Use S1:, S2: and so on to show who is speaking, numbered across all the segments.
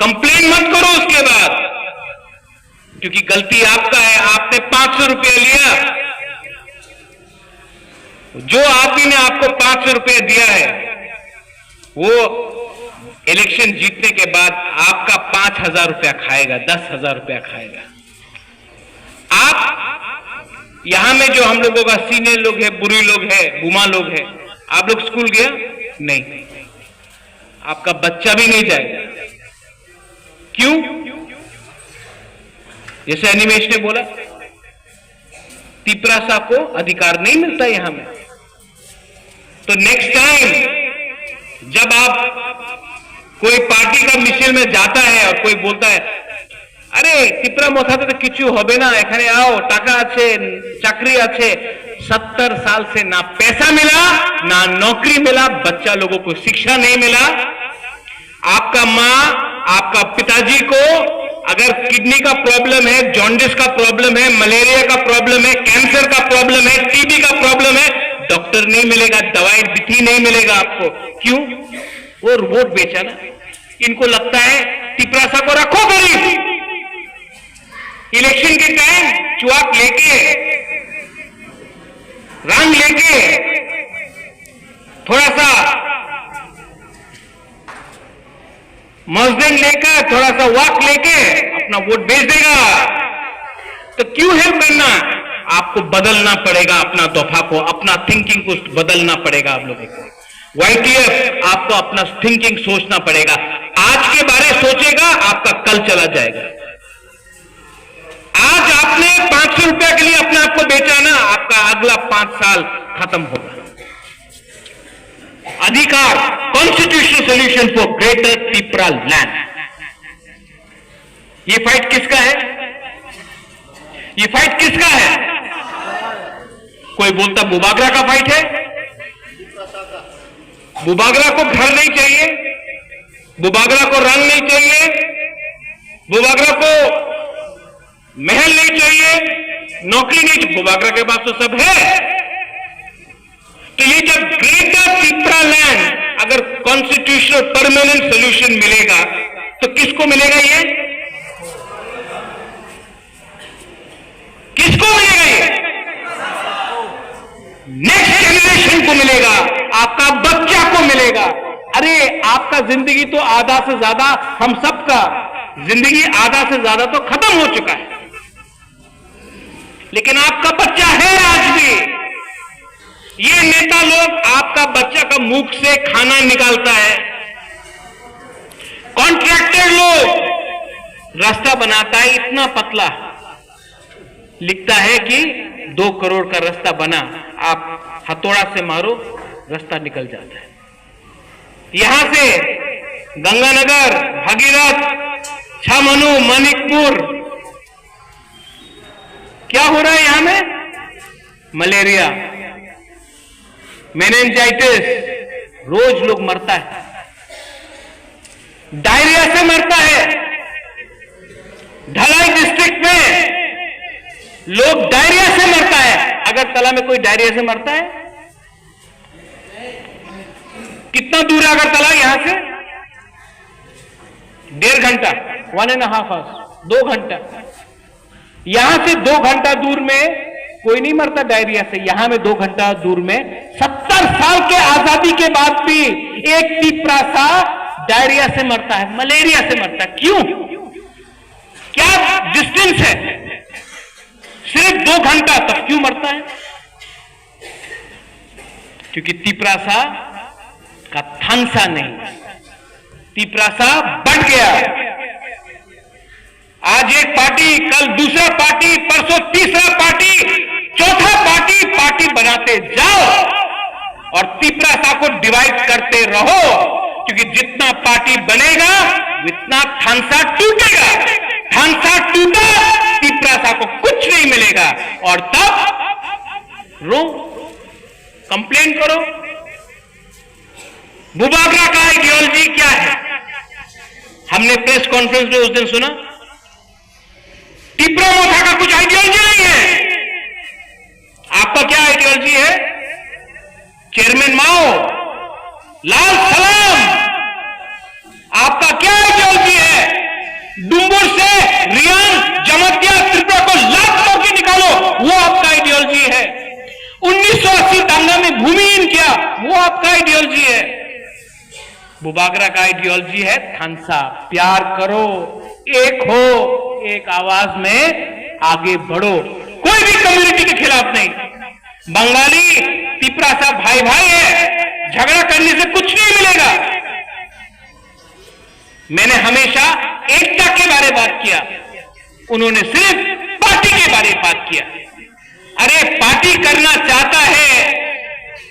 S1: Complain मत करो उसके बाद, क्योंकि गलती आपका है। आपने 500 रुपया लिया, जो आदमी ने आपको 500 रुपया दिया है वो इलेक्शन जीतने के बाद आपका 5,000 रुपया खाएगा, 10,000 रुपया खाएगा। आप यहां में जो हम लोगों का सीनियर लोग है, बुरी लोग है, बुमा लोग है, आप लोग स्कूल गया नहीं, आपका बच्चा भी नहीं जाएगा। क्यों? जैसे अनिमेश ने बोला, तिपरासा को अधिकार नहीं मिलता यहां में। तो नेक्स्ट टाइम जब आप कोई पार्टी का मिছিল में जाता है और कोई बोलता है, अरे तिपरा मोथाते तो किचु होबे ना, एखाने आओ, टाका आछे, चाकरी आछे। 70 साल से ना पैसा मिला, ना नौकरी मिला, बच्चा लोगों को शिक्षा नहीं मिला। आपका मां, आपका पिताजी को अगर किडनी का प्रॉब्लम है, जॉन्डिस का प्रॉब्लम है, मलेरिया का प्रॉब्लम है, कैंसर का प्रॉब्लम है, टीबी का प्रॉब्लम है, डॉक्टर नहीं मिलेगा, दवाई भी नहीं मिलेगा आपको। क्यों? वो वोट बेचा ना। इनको लगता है तिपरासा को रखो गरीब, इलेक्शन के टाइम चुआक लेके, रंग लेके, थोड़ा सा मजदूर लेकर, थोड़ा सा वॉक लेके अपना वोट बेच देगा। तो क्यों हेल्प करना? आपको बदलना पड़ेगा अपना दफा को, अपना थिंकिंग को बदलना पड़ेगा आप लोगों को। YTF आपको अपना थिंकिंग सोचना पड़ेगा। आज के बारे सोचेगा, आपका कल चला जाएगा। आज आपने 500 रुपया के लिए अपने आप को बेचा ना, आपका अगला 5 साल खत्म होगा। अधिकार, constitutional solution for greater Tipra land. ये फाइट किसका है? ये फाइट किसका है? कोई बोलता बुबागरा का फाइट है। बुबागरा को घर नहीं चाहिए, बुबागरा को रंग नहीं चाहिए, बुबागरा को महल नहीं चाहिए, नौकरी नहीं चाहिए, बुबागरा के पास तो सब है। तो ये जब ग्रेटर तिपरा लैंड अगर कॉन्स्टिट्यूशनल परमानेंट सोल्यूशन मिलेगा तो किसको मिलेगा? ये किसको मिलेगा? ये नेक्स्ट जनरेशन को मिलेगा, आपका बच्चा को मिलेगा। अरे आपका जिंदगी तो आधा से ज्यादा, हम सबका जिंदगी आधा से ज्यादा तो खत्म हो चुका है, लेकिन आपका बच्चा है आज भी। ये नेता लोग आपका बच्चा का मुख से खाना निकालता है, कॉन्ट्रैक्टर लोग रास्ता बनाता है इतना पतला, लिखता है कि 2 करोड़ का रास्ता बना, आप हथौड़ा से मारो, रास्ता निकल जाता है। यहां से गंगानगर, भगीरथ, छामनू, मणिकपुर, क्या हो रहा है यहां में? मलेरिया, मेनिंजाइटिस, रोज लोग मरता है, डायरिया से मरता है। ढलाई डिस्ट्रिक्ट में लोग डायरिया से मरता है। अगरतला में कोई डायरिया से मरता है? कितना दूर है अगरतला यहां से? 1.5 घंटा, 1.5 आवर्स, 2 घंटा। यहां से 2 घंटा दूर में कोई नहीं मरता डायरिया से। यहां में 2 घंटा दूर में 70 साल के आजादी के बाद भी एक तिपरासा डायरिया से मरता है, मलेरिया से मरता है। क्यों? क्या डिस्टेंस है? सिर्फ 2 घंटा, तब क्यों मरता है? क्योंकि तिपरासा का थानसा नहीं, तिपरासा बढ़ गया। आज एक पार्टी, कल दूसरा पार्टी, परसों तीसरा पार्टी, चौथा पार्टी बनाते जाओ और तिपरासा को डिवाइड करते रहो, क्योंकि जितना पार्टी बनेगा उतना थानसा टूटेगा। थानसा टूटा, तिपरासा को कुछ नहीं मिलेगा, और तब रो, कंप्लेन करो। बुबागरा का आइडियोलॉजी क्या है? हमने प्रेस कॉन्फ्रेंस में उस दिन सुना, तिपरा मोथा का कुछ आइडियोलॉजी नहीं है। आपका क्या आइडियोलॉजी है? चेयरमैन माओ, लाल सलाम, आपका क्या आइडियोलॉजी है? भूमिहीन किया, वो आपका आइडियोलॉजी है। बुबागरा का आइडियोलॉजी है थानसा, प्यार करो, एक हो, एक आवाज में आगे बढ़ो, कोई भी कम्युनिटी के खिलाफ नहीं। बंगाली तिपरा सा भाई भाई है, झगड़ा करने से कुछ नहीं मिलेगा। मैंने हमेशा एकता के बारे में बात किया, उन्होंने सिर्फ पार्टी के बारे में बात किया। अरे पार्टी करना चाहता है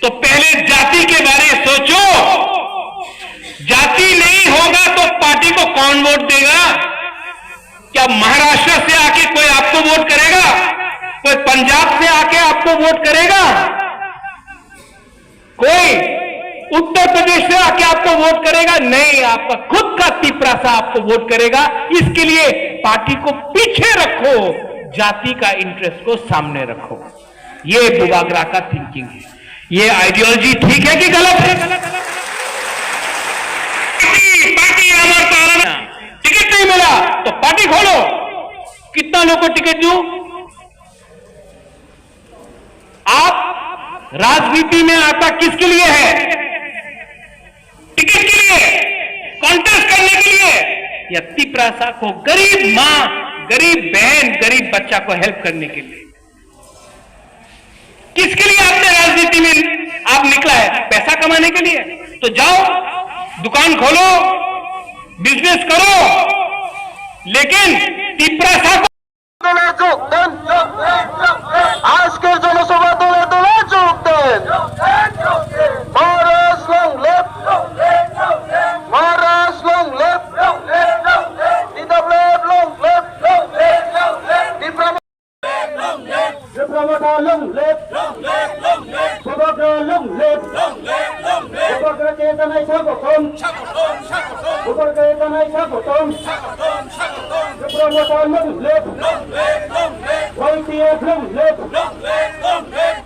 S1: तो पहले जाति के बारे में सोचो। जाति नहीं होगा तो पार्टी को कौन वोट देगा? क्या महाराष्ट्र से आके कोई आपको वोट करेगा? कोई पंजाब से आके आपको वोट करेगा? कोई उत्तर प्रदेश से आके आपको वोट करेगा? नहीं, आपका खुद का तिपरा सा आपको वोट करेगा। इसके लिए पार्टी को पीछे रखो, जाति का इंटरेस्ट को सामने रखो। ये बुबागरा का थिंकिंग है। ये आइडियोलॉजी ठीक है कि गलत है? पार्टी हमारा टिकट नहीं मिला तो पार्टी खोलो। कितना लोगों को टिकट दूं? आप राजनीति में आता किसके लिए है? टिकट के लिए, कॉन्टेस्ट करने के लिए, या तिपरासा को गरीब मां, गरीब बहन, गरीब बच्चा को हेल्प करने के लिए? किसके लिए आपने राजनीति में आप निकला है? पैसा कमाने के लिए? तो जाओ दुकान खोलो, बिजनेस करो, लेकिन तिपरासा को
S2: আজকের জনসভা দলে দলে যোগ দেন। Maharaj long left, Maharaj long left, DWF long left, ডিপ্লোমাটা লং লেফট, বুবাগরা লং লেফট, বুবাগরাকে জানাই স্বাগতম, বুবাগরাকে জানাই স্বাগতম, ডিপ্লোমাটা long left, YTF long left,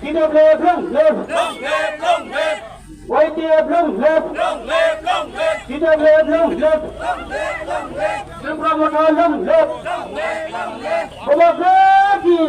S2: DWF long left, YTF long left, DWF long left, Supramotor long left, Bubagra ki